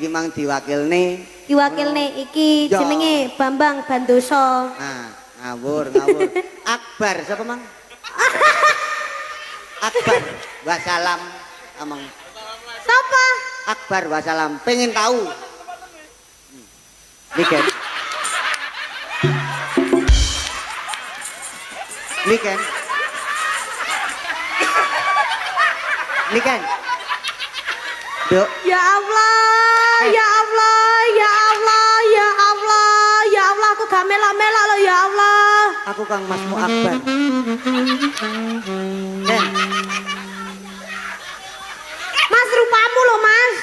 iki mang diwakilne. Diwakilne iki jenenge Bambang Bandoso. Nah, ngawur. Akbar sapa mang? Akbar wassalam amang. Sapa? Akbar wassalam pengen tahu. Niken. Duk. Ya Allah, ya Allah, ya Allah, ya Allah, ya Allah, aku gak melak-melak loh ya Allah. Aku Kang Masmu Akbar. Ken. Mas rupamu loh Mas.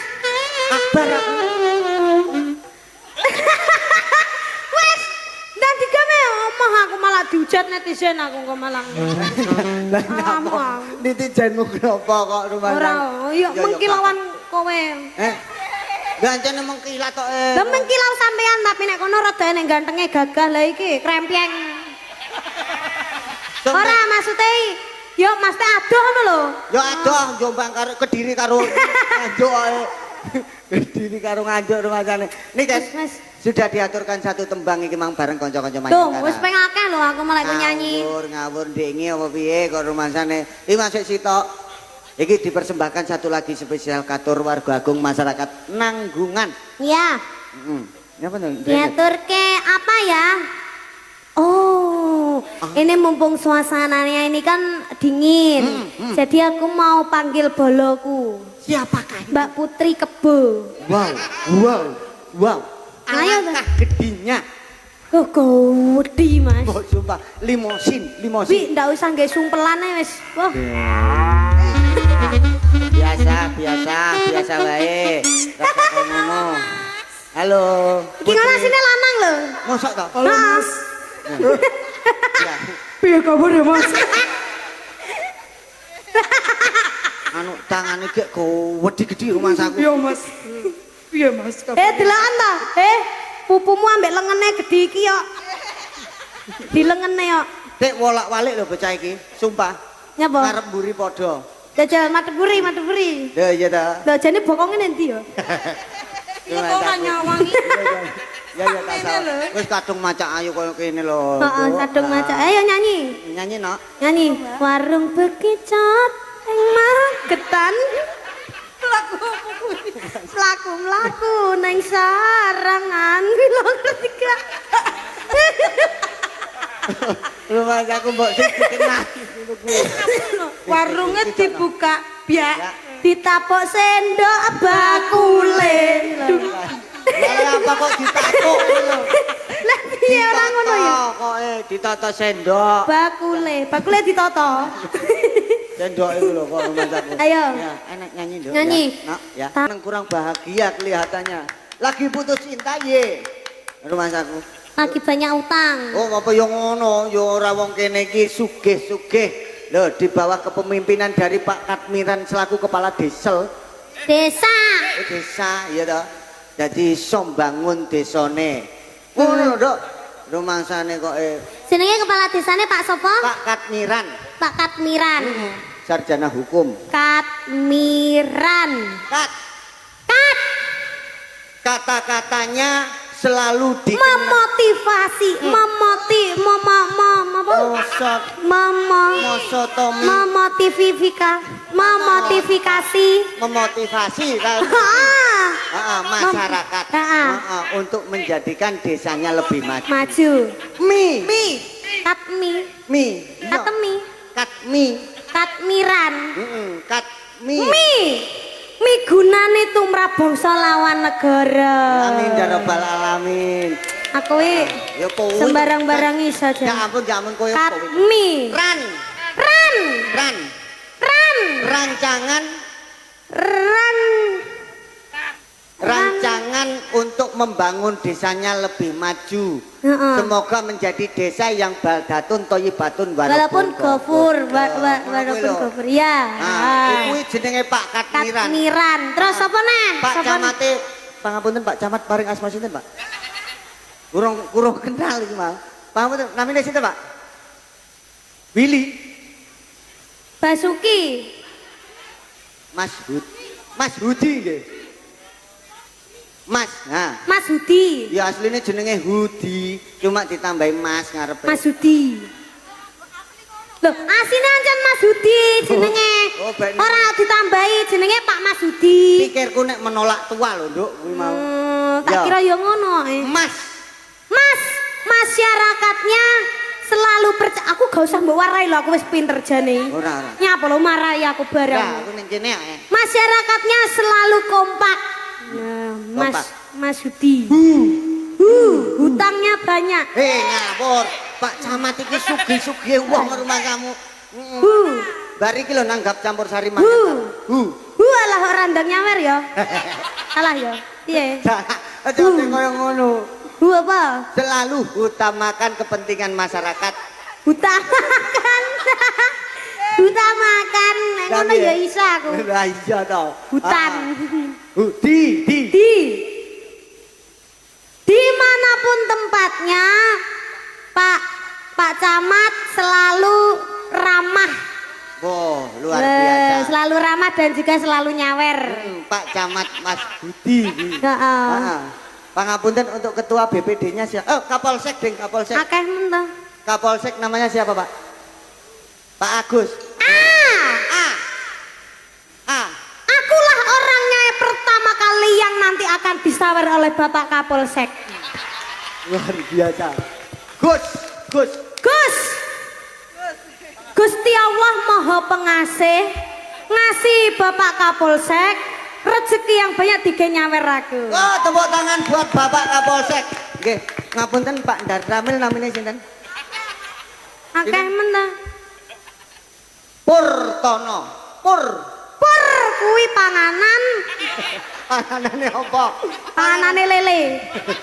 Akbar aku. Wes, dan digawe omah aku malah dihujat netizen aku kok malah. Lah napa? Netizenmu kenapa kok rumah Ora, yuk mengkilauan kowe. Gancane mengkilat tok Lah mengkilau sampean tapi nek kono rada nek gantenge gagah lah iki krempyeng. Ora maksudnya yo Mas teh adoh ngono lho. Yo adoh Jombang karo Kediri karo Nganjuk ae. Kediri karo Nganjuk rumasane. Niki Mas. Sudah diaturkan satu tembang iki mang bareng kanca-kanca main. Tuh, wis pengen akeh lho aku malah iku nyanyi. Ngawur ndingi apa piye kok rumasane. Iki masuk sitok. Iki dipersembahkan satu lagi spesial katur warga agung masyarakat Nanggungan. Iya. Apa tuh? Diaturke apa ya? Oh, ini mumpung suasananya ini kan dingin. Jadi aku mau panggil boloku. Siapakah? Mbak Putri Kebo. Wow. Ayo, Alangkah gedinya. Kok gede Mas. Oh, sumpah, limosin. Wi, ndak usah nggih sumpelan ae wis. Wah. Biasa wae. Rasa ngono. Halo. Iki ngono sine lanang lho. Mosok to? Halo Mas. Piye kabar ya Mas? Anu tangane gek gede rumah saku. Iya Mas. Piye Mas? Delakan ta? Pupumu ambek lengene gede iki yo. Dilengene yo. Dek wolak-walik lho bocah iki, sumpah. Nyapa? Ngarep mburi padha. Jajal mateburi. Lho iya ta. Lah jane bokonge endi yo? Iya kok ora nyawangi. Ya tak salah. Wis kadung macak ayu koyo kene lho. Heeh, kadung macak. Ayo nyanyi. Nyanyi nok. Nyanyi. Warung bekicot ing Magetan. Mlaku neng sarangan lho ngerti gak? Rumah aku mbok sing dikenal. Warungnya dibuka biak ditapuk sendok bakule. Lah apa kok ditapuk lho? Lah piye ora ngono ya? Kok ditata sendok. Bakule ditata. Sendok itu lho kok rumah aku. Ayo. Ya, enak nyanyi dong. Nyanyi. Ya, nak, ya. Nang kurang bahagia kelihatannya. Lagi putus cinta ye. Rumah aku. Lagi banyak utang. Oh, apa yang ngono? Ya ora wong kene iki sugih-sugih. Lho, di bawah kepemimpinan dari Pak Katmiran selaku kepala desa. Desa. Desa, ya toh. Jadi sombangun desane. Ngono, Dok. Rumangsane kok Jenenge kepala desane Pak Sopo? Pak Katmiran. Pak Katmiran. Sarjana hukum. Katmiran. Kat. Kata-katanya selalu Memotivasi, memotivasi kan masyarakat untuk menjadikan desanya lebih maju. Katmiran. Mi gunane tumrap bangsa lawan negara. Amin ya rabbal alamin. Aku sembarang-barang iso aja. Ya ampun kowe. Katmi. Ran. Rancangan untuk membangun desanya lebih maju. Semoga menjadi desa yang baldatun thayyibatun walaupun gofur. Ya. Kuwi jenenge Pak Katmiran. Terus apa neh? Pak Camate, pangapunten Pak Camat paring asma sinten, Pak? Kurang kenal iki, Mas. Pangapunten, namine sinten, Pak? Willy. Basuki. Mas Hudi nggih. Mas. Nah. Mas Hudi. Ya aslinya jenenge Hudi, cuma ditambahin Mas ngarepe. Mas Hudi. Loh, asine ancen Mas Hudi jenenge. Oh, ben. Ora ditambahi jenenge Pak Mas Hudi. Pikirku nek menolak tua lho, Nduk, kuwi mau. Tak Ya. kira ya ngono. Mas. Mas, masyarakatnya selalu percaya. Aku gak usah mbok warai lho, aku wis pinter jane. Ora. Nyapa lho marahi aku Nah, bareng. aku ning kene ae. Masyarakatnya selalu kompak. Nah, Kompak. Mas Hudi. Hutangnya banyak. Ngawur. Pak Camat iki sugih-sugih wong rumah kamu. Bar iki lho nanggap campur sari mangan. Alah ora ndang nyawer ya. Salah ya. Piye? Aja koyo ngono. Apa? Selalu utamakan kepentingan masyarakat. Utamakan. Utamakan. Nek ngono ya iso aku. Lah iya to. Hutan. Di. Dimanapun tempatnya, Pak Camat selalu ramah. Oh, luar biasa. Selalu ramah dan juga selalu nyawer. Pak Camat Mas Budi. Heeh. Pangapunten untuk ketua BPD-nya siapa? Oh, Kapolsek, Ding, Kapolsek. Akeh men to. Kapolsek namanya siapa, Pak? Pak Agus. Akulah orangnya yang pertama kali yang nanti akan disawer oleh Bapak Kapolsek. Luar biasa. Gus. Gusti Allah Maha Pengasih ngasih Bapak Kapolsek rezeki yang banyak digenyawer aku. Oh, tepuk tangan buat Bapak Kapolsek. Nggih, ngapunten Pak Darramil namanya sinten? Akeh men to. Purtono. Pur Kuwi panganan, panganane apa? panganane lele.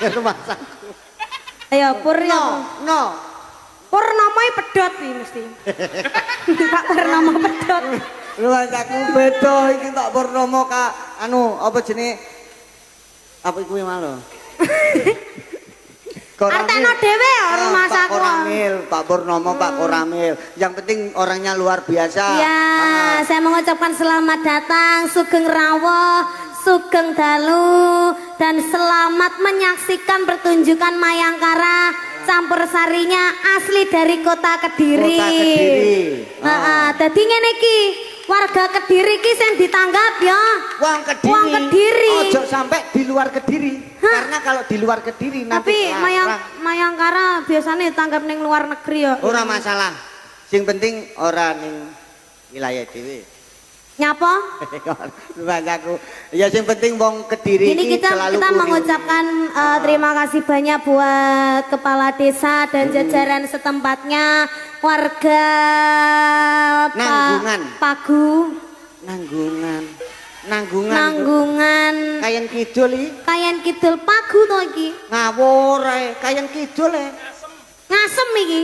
Rumah saku. Ayo pur ya. No. Purnomoe pedhot iki mesti. Pak Purnomo pedhot. Rumah saku beda iki tak Purnomo Kak. Anu, apa jenenge? Apa kuwi malu? Artekno dhewe ya rumah Pak saku. Koramil, Pak Purnomo, Pak Koramil. Yang penting orangnya luar biasa. Ya, saya mengucapkan selamat datang, sugeng rawuh, sugeng dalu, dan selamat menyaksikan pertunjukan Mayangkara campur sarinya asli dari kota Kediri. Kota Kediri. Dadi ngene iki, warga Kediri ki sing ditanggap ya. Wong Kediri. Wong Kediri. Ojo sampai di luar Kediri. Karena kalau di luar Kediri nanti Tapi Mayangkara biasanya ditanggap ning luar negeri ya. ora masalah. Sing penting ora ning wilayah dhewe. Nyapa? Bahasaku. Ya sing penting wong Kediri Ini iki kita selalu kita mengucapkan terima kasih banyak buat kepala desa dan jajaran setempatnya, warga Nanggungan. Pagu, Nanggungan. Kayan Kidul iki Kayan Kidul Pagu to iki. ngawur ae. Kayan Kidul ae. Ngasem iki.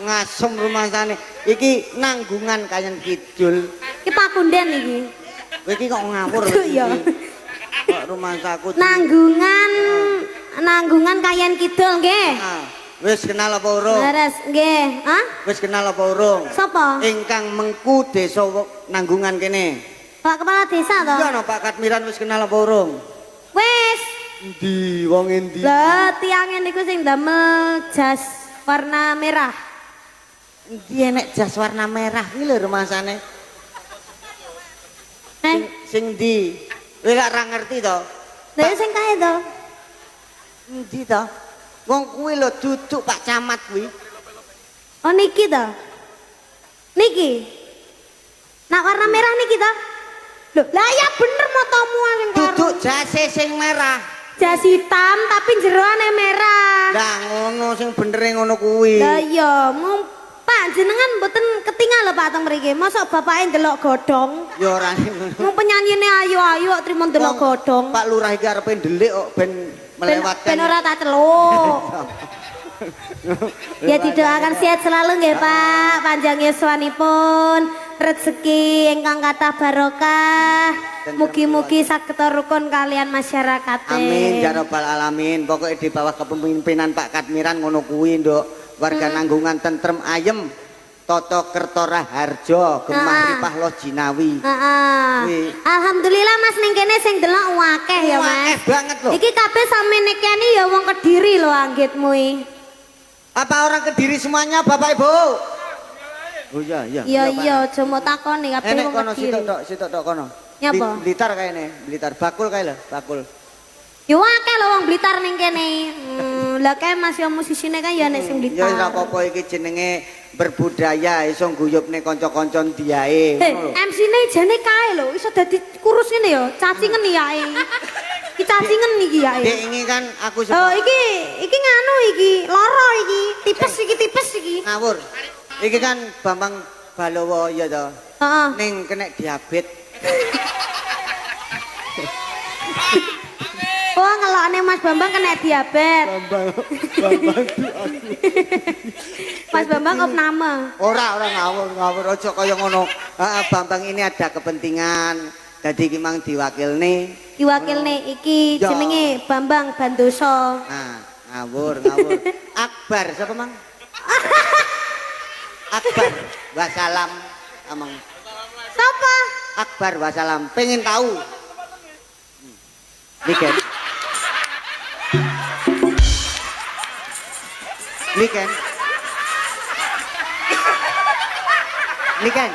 Ngasem rumasane. Iki Nanggungan Kayan Kidul. Iki Pakunden iki. Kowe iki kok ngawur Iya. Kok rumah saku. Nanggungan Kayan Kidul nggih. Wis kenal apa urung? Leres nggih. Hah? Wis kenal apa urung? Sapa? Ingkang Mengku Desa Nanggungan kene. Pak Kepala Desa to? Iya no Pak Katmiran wis kenal apa urung? Wis. Endi wong endi? Lah tiange niku sing damel jas warna merah. Endi enek jas warna merah iki lho rumasane. Sing ndi? Kowe gak ora ngerti to? Lha sing kae to. Endi to? Wong kuwi lho duduk Pak Camat kuwi. Oh niki to. Niki. Nak warna merah niki to. Loh, lah ya bener motomu sing karo. Duduk jase sing merah. Jas hitam tapi jeroane merah. Lah ngono sing benere ngono kuwi. Lah iya, Pak jenengan mboten ketinggal lho Pak teng mriki. Mosok bapake ndelok godhong. Ya ora ngono. Wong penyanyine ayu-ayu kok trimo ndelok godhong. Pak Lurah iki arepe ndelik kok ben melewatkan. Ben ora tak celuk. Ya didoakan sehat selalu nggih Pak, panjang yuswanipun, rezeki ingkang kathah barokah. Mugi-mugi saged rukun kalian masyarakat. Amin ya rabbal alamin. Pokoknya di bawah kepemimpinan Pak Katmiran ngono kuwi, Nduk. Warga Nanggungan tentrem ayem. Toto Kertora Harjo Gemah Ripah Lo Jinawi. Wih. Alhamdulillah Mas ning kene sing delok akeh ya Akeh Mas. banget loh. Iki kabeh samene kene ya wong Kediri lho anggitmu iki. Apa orang Kediri semuanya Bapak Ibu? Oh iya iya. Iya aja mau takoni kabeh Enek wong kono Kediri. sitok tok kono. Nyapa? Blitar kayaknya, Blitar bakul kae lho, bakul. Yo akeh lho wong Blitar ning kene. Lah kae Mas ya musisine kan ya nek sing Ya ora Blitar. apa-apa iki jenenge berbudaya iso guyubne kanca-kanca diae. MC-ne jane kae lho iso dadi kurus ngene ya, cacingen yae. Iki cacingen iki yae. Dek ini kan aku Oh iki nganu iki, loro iki, tipes iki. ngawur. Iki kan Bambang Balowo ya to. Heeh. Ning kena diabetes. Oh ngelokne Mas Bambang kena diabetes. Bambang Mas Bambang opname. Ora ngawur aja kaya ngono. Heeh, Bambang ini ada kepentingan. Dadi iki mang diwakilne. Diwakilne iki Ya. jenenge Bambang Bandoso. Nah, ngawur. Akbar siapa mang? Akbar wassalam amang. Sapa? Akbar wassalam pengen tahu. Niken.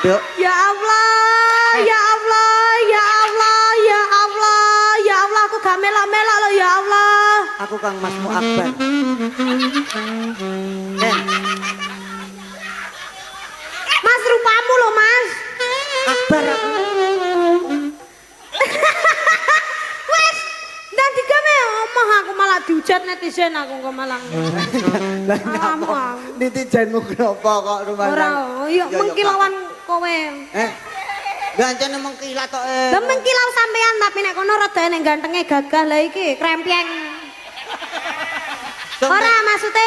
Duk, Ya Allah, ya Allah, ya Allah, ya Allah, ya Allah, aku gak melak-melak loh ya Allah. aku Kang Masmu Akbar. Ken, Mas rupamu loh Mas. Akbar aku. Wes, nanti kami omong aku malah dihujat netizen aku kok malah. Lah ngapa? Netizenmu kenapa kok rumah Ora, yuk Ya, mengkilauan kowe. Gancane mengkilat tok Lah mengkilau sampean tapi nek kono radane gantenge gagah lah iki krempyeng. Ora maksudnya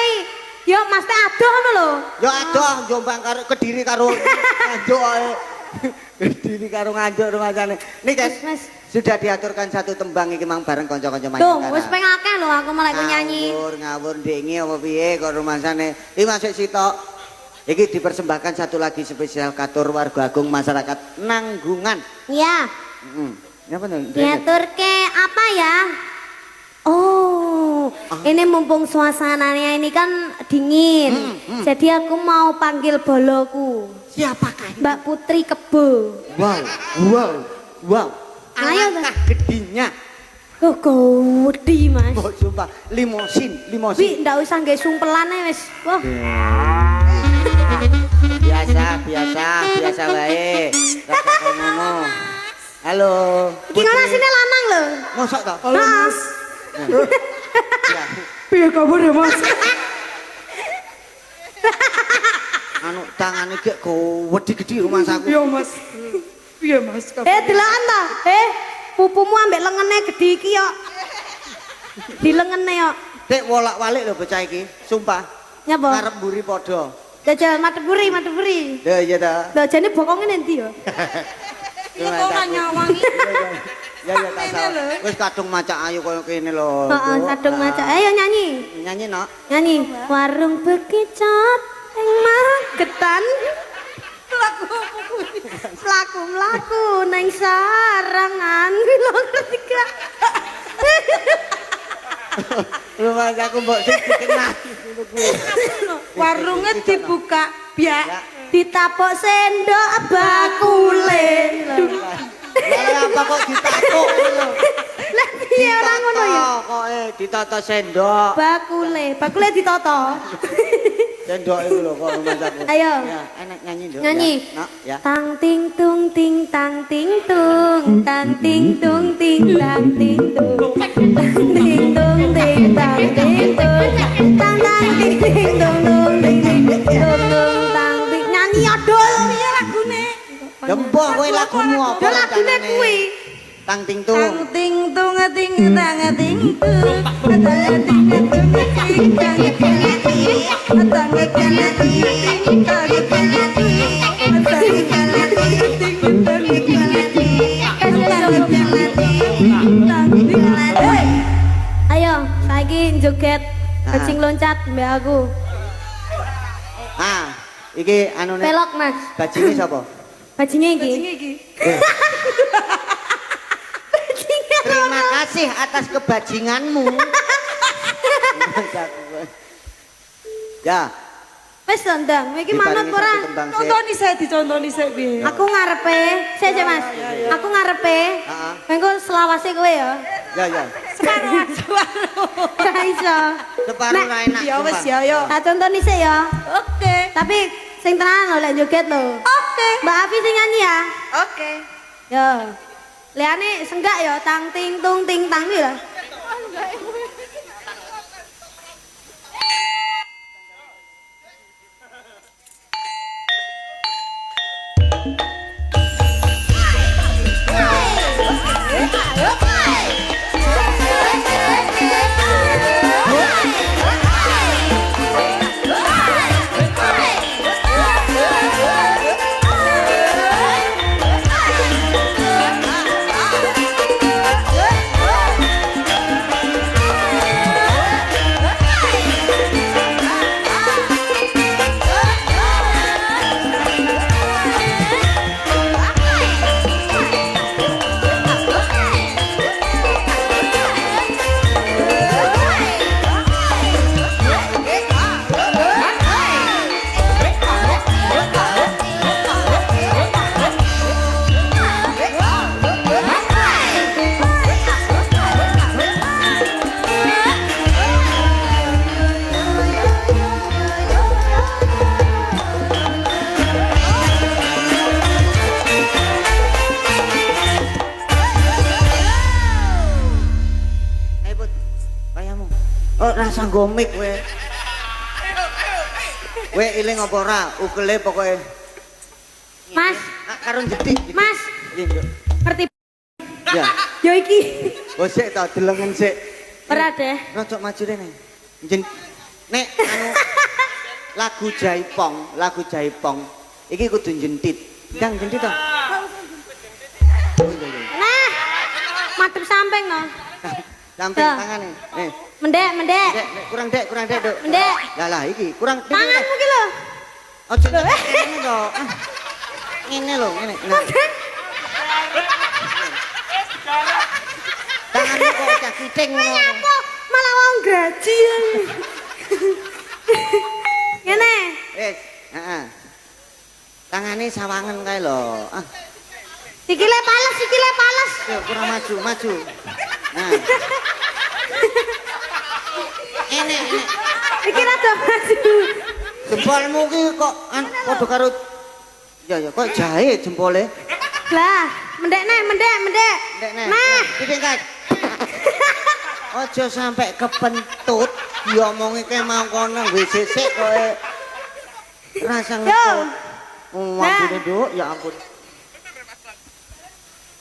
yo Mas teh adoh ngono lho. Yo adoh Jombang karo Kediri karo Nganjuk ae. Kediri karo Nganjuk rumasane. Nih Mas. sudah diaturkan satu tembang iki mang bareng kanca-kanca main. Tuh, wis peng akeh lho aku malah iku nyanyi. Ngawur ndengi apa piye kok rumasane. Iki masuk sitok. Iki dipersembahkan satu lagi spesial katur warga agung masyarakat Nanggungan. Iya. Heeh. Napa to? Diaturke apa ya? Oh, ini mumpung suasananya ini kan dingin. Jadi aku mau panggil boloku. Siapakah ini? Mbak Putri Kebo. Wow. Ayo, Alangkah gedinya. Kok gede Mas. Oh, sumpah, limosin. Wi, ndak usah nggae sumpelan ae wis. Wah, biasa wae. Rasa kaya ngono. Halo. iki ngono sine lanang lho. Mosok to? Halo Mas. Ya. Piye kabar ya Mas? Anu tangane gek gede rumah saku. Iya Mas. Piye Mas kabar? Delokan ta? Pupumu ambek lengene gede iki yo. Dilengene yo. Dek wolak-walik lho bocah iki, sumpah. Nyapa? Ngarep mburi padha. Jajal mateburi. Ya iya ta. Lah jane bokonge endi yo? Iya kok ora nyawangi. Ya tak salah. Wis kadung macak ayu koyo kene lho. Heeh, kadung maca. Ayo nyanyi. Nyanyi nok. Nyanyi. Warung bekicot ing Magetan. Laku neng sarangan. Lho ngerti gak? Rumah aku mbok sing dikenal. Warungnya dibuka biak ditapok sendok bakule. Lah apa kok ditakok lho. Lah piye ora ngono ya? Kok ditata sendok. Bakule ditata. Sendok itu lho kok rumah aku. Ayo. Ya, enak nyanyi nduk. Nyanyi. Ya, Nok, ya. Tang ting tung ting tang ting tung tang ting tung ting tang ting tung ting tung ting tang ting tung tang tang ting ting tung tung ting ting tung tung tang ting nyanyi adol piye lagune Dempoh kowe lagumu apa? Yo lagune kuwi Tang ting tung. tang ting tung ting tang ting tung tang ting tung ting tang ting tang ting Ayo, saiki joget kecing loncat mbak aku. Iki anune Pelok, Mas. bajinge sapa? Bajinge iki. Bajinge iki. Terima kasih atas kebajinganmu. Ya, Wis to, Ndang. Iki manut diparingi ora? satu tembang sik. Dicontoni sik piye. Aku ngarepe, sik aja Mas. Aku ngarepe. Heeh. Mengko selawase kowe ya. Ya. Separuh. Ora iso. Separuh ra enak. Ya wis sumpah. ya yo. Tak contoni sik ya. Oke. Tapi sing tenan lho lek joget lho. Oke. Mbak Afi sing nyanyi ya. Oke. Yo. Liane senggak ya tang ting tung ting tang iki lho. Ayo Put, kayamu. Oh, rasa gomik we. We iling apa ora? Ukele pokoke. Mas, Karo jedik. Mas, Iya, Nduk. ngerti Ya. yo iki. Oh sik ta delengen sik. Ora deh. Rocok maju rene. Nek anu lagu Jaipong. Iki kudu jentit. Ndang jentit to. Oh, iya. Nah, madhep samping no. Samping Dah. tangane. Mendek, mendek. Dek, kurang dek, Duk. Ndek. Lah iki kurang dek. Tanganmu ki lho. Ojo ngene to. Ngene lho, ngene. Nah. Tanganmu kok cah kiting ngono. Nyapa malah wong gajian. Ngene. Heeh. Tangane sawangen kae lho. Ah, Sikile pales. yuk kurang maju. Nah. Enek. Iki rada maju. Jempolmu ki kok padha karo ya kok jahe jempole. Lah, mendek. Ndek nek. Nah, Ditingkat. Ojo sampai kepentut diomongi ke mau kono WC sik koe. Rasa ngetut. Oh, ampun Nduk, ya ampun.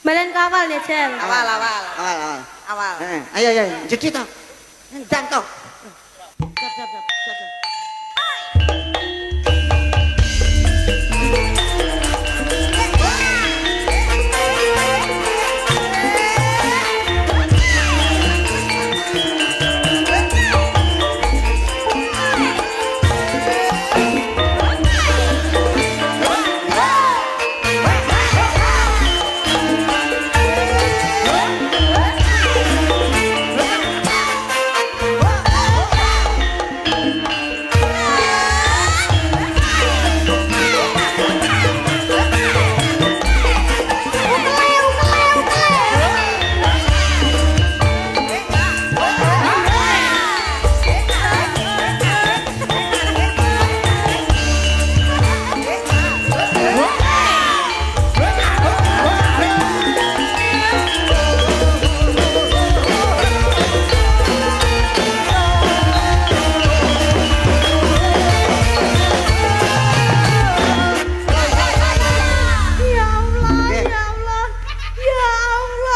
balen kawal ya, Jel. Awal. Ayo, jadi toh. Dan toh. Siap.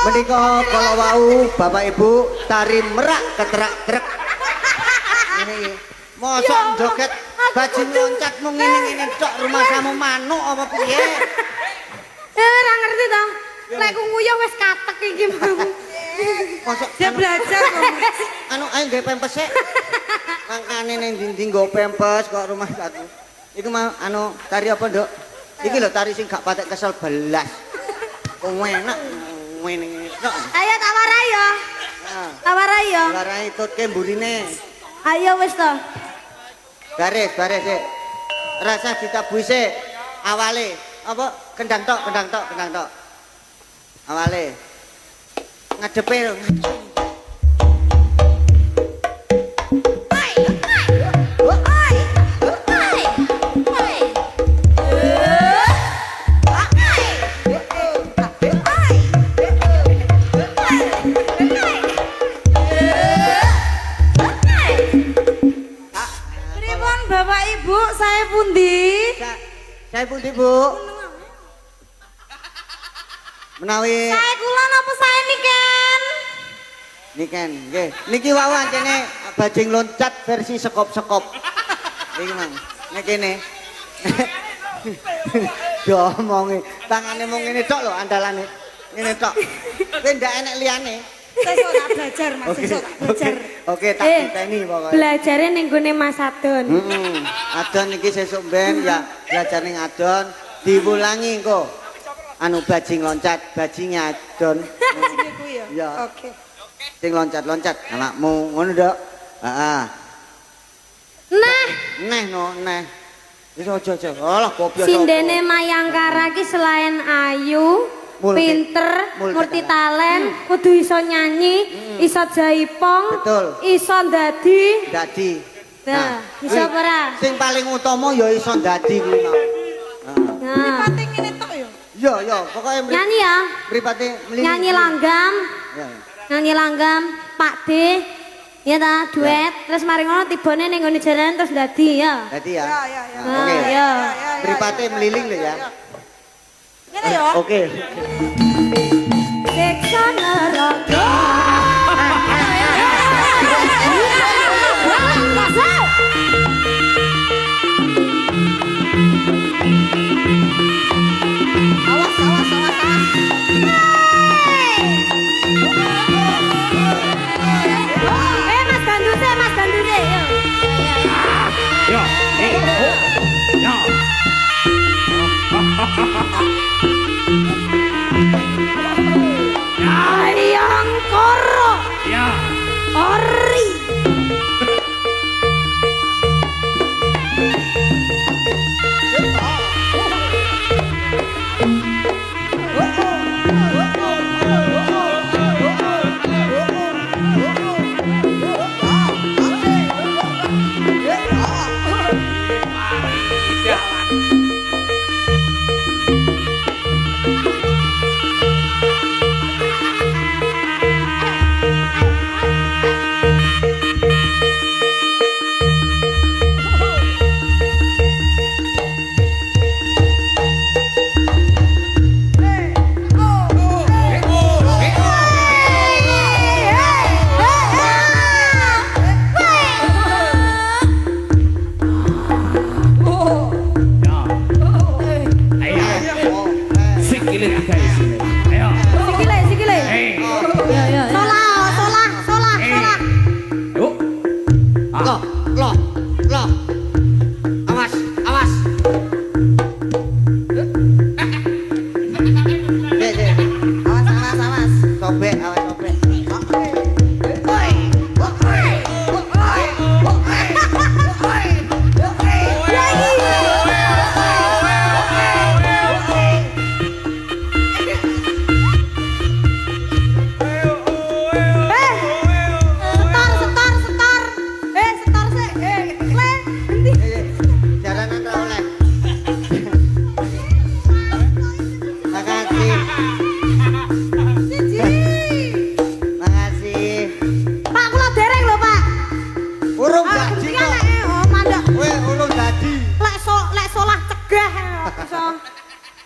Menika kalau wau Bapak Ibu tari merak keterak-terek. Ini mosok joget baju loncat mung ngene-ngene tok rumah kamu manuk apa piye? Ora ngerti to. Lek ku nguyuh wis katek iki mau. Mosok Dia belajar kok. anu ayo nggawe pempes sik. Mangkane ning ndi nggo pempes kok rumah aku. Iku mau anu tari apa, Nduk? Iki lho tari sing gak patek kesel belas. Kok enak ngene tok. Ayo tak warai ya. Tak warai ya. Larai tutke mburine. Ayo wis to. Baris sik. Rasa ditabuhi sik. Awale apa kendang tok. Awale. Ngadepe lho. Pripun Bapak Ibu, saya pundi? Saya pundi, Bu? Menawi Saya kula napa saya niken? niken nggih. Niki wau ancene bajing loncat versi sekop-sekop. Iki Mang. Nek kene. Diomongi, tangane mung ngene tok lho andalane. Ngene tok. Kowe ndak enek liyane. Sesuk tak belajar Mas, sesuk tak belajar. Oke, tak diteni pokoke. Belajare ning gone Mas Adon. Adon iki sesuk ben ya belajar ning adon diwulangi engko. Anu bajing loncat, bajingnya adon. Sini ku ya. Ya. Oke. Sing loncat-loncat anakmu ngono nduk. Heeh. Neh. Wis aja. Alah kopi. Sindene Mayangkara ki selain ayu, pinter, multi talent, kudu iso nyanyi, iso jaipong, Betul. iso dadi. Nah, iso apa ora? Sing paling utama ya iso dadi kuwi mau. Nah, Pati ngene tok ya. Ya, pokoke nyanyi ya. mripate mlini. Nyanyi langgam, Ya. nyanyi langgam, Pak D. Ya ta, duet. Terus mari ngono tibane ning nggone jaran terus dadi ya. Dadi ya. Ya. Nah, Oke. Ya. Mripate meliling lho ya. Ngene ya. Oke. Siksa neraka. Mas Ganduse, yo. Ya, ya. Ayang koro. Ya. Ori.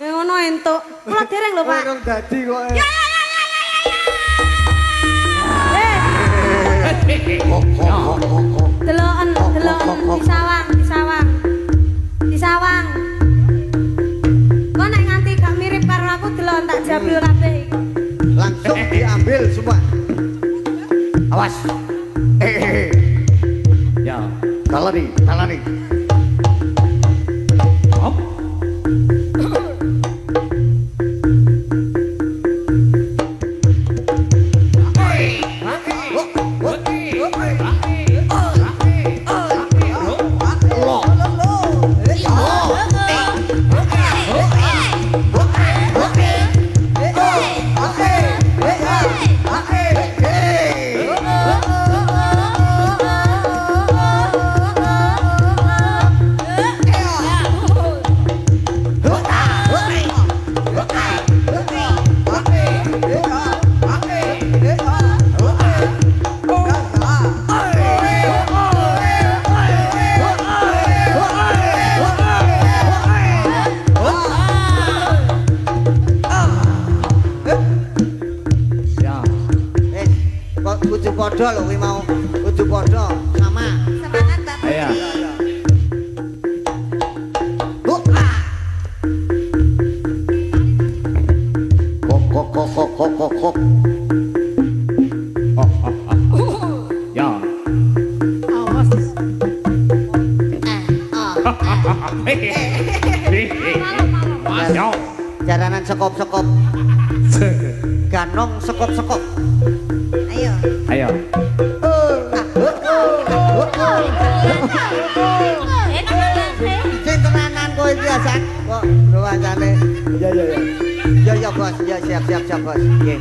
Ngono entuk. Kula dereng lho, Pak. Urung dadi kok. Deloken disawang. Kok nek nganti gak mirip karo aku delok tak jabil kabeh. Langsung diambil semua. Awas. Ya, Talani. podo lho kuwi mau. Kudu podo sama. Semangat Bapak. Ayo. Bu. Kok. Ya. Awas. Ya. Jaranan sekop-sekop. Ganong sekop-sekop. Ayo. Ayo. Sing tenanan kowe iki ya, Sak. Kok ruwasane. Ya bos. Ya siap bos. Nggih.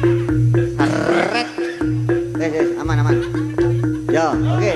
Seret. Aman. Ya, oke.